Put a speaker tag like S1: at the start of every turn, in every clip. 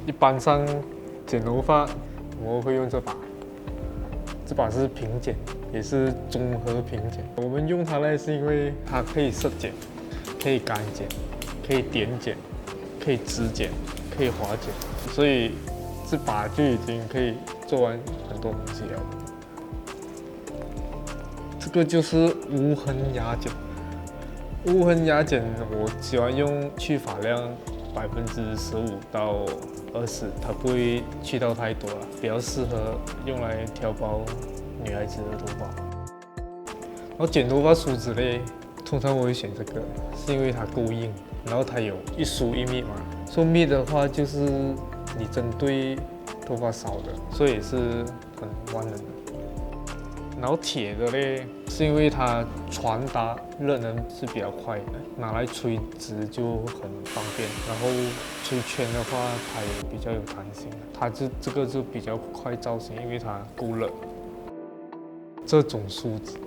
S1: 一般上剪头发我们会用这把，这把是平剪，也是综合平剪。我们用它呢，是因为它可以色剪，可以干剪，可以点剪，可以直剪，可以滑剪，所以这把就已经可以做完很多东西了。这个就是无痕牙剪。无痕牙剪我喜欢用去发量15%到20%，它不会去到太多了，比较适合用来挑包女孩子的头发。然后剪头发梳子嘞，通常我会选这个，是因为它够硬，然后它有一梳一密嘛。说密的话就是你针对头发少的，所以是很万能的。然后铁的嘞，是因为它传达热能是比较快的，拿来吹直就很方便。然后吹圈的话，它也比较有弹性，它这个就比较快造型，因为它够热。这种梳子，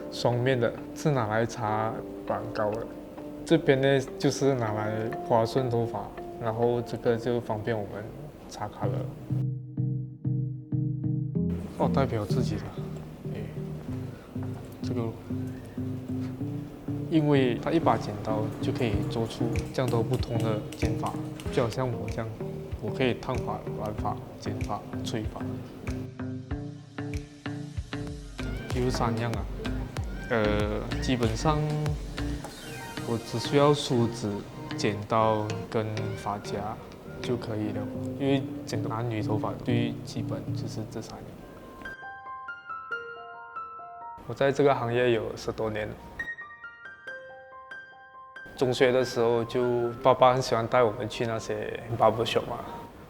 S1: 双面的，是拿来擦板膏的。这边呢就是拿来滑顺头发，然后这个就方便我们擦卡了。哦，代表自己的。这个，因为它一把剪刀就可以做出这样多不同的剪法，就好像我这样，我可以烫发、染发、剪发、吹发，有3样啊。基本上我只需要梳子、剪刀跟发夹就可以了，因为剪男女头发最基本就是这3样。我在这个行业有10多年了。中学的时候就爸爸很喜欢带我们去那些 barber shop 嘛，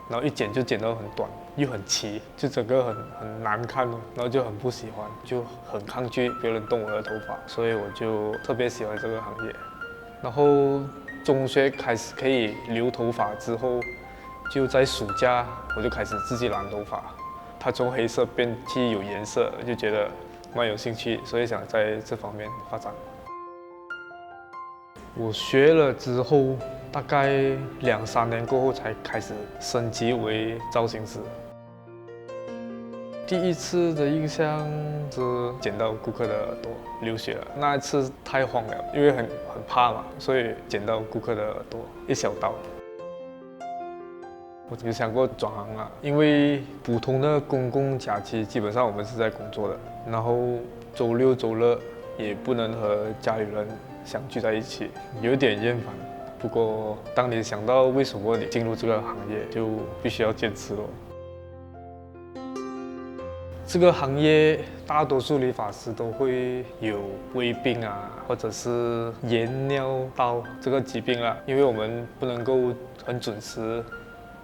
S1: 然后一剪就剪到很短，又很齐，就整个很难看，然后就很不喜欢，就很抗拒别人动我的头发，所以我就特别喜欢这个行业。然后中学开始可以留头发之后，就在暑假我就开始自己染头发，它从黑色变去有颜色，就觉得蛮有兴趣，所以想在这方面发展。我学了之后，大概2、3年过后才开始升级为造型师。第一次的印象是剪到顾客的耳朵流血了，那一次太慌了，因为很怕嘛，所以剪到顾客的耳朵一小刀。我有想过转行啊，因为普通的公共假期基本上我们是在工作的，然后周六周日也不能和家里人相聚在一起，有点厌烦。不过当你想到为什么你进入这个行业，就必须要坚持咯。这个行业大多数理发师都会有胃病啊，或者是盐尿道这个疾病啦，因为我们不能够很准时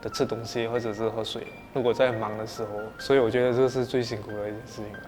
S1: 的吃东西或者是喝水，如果在忙的时候，所以我觉得这是最辛苦的一件事情了。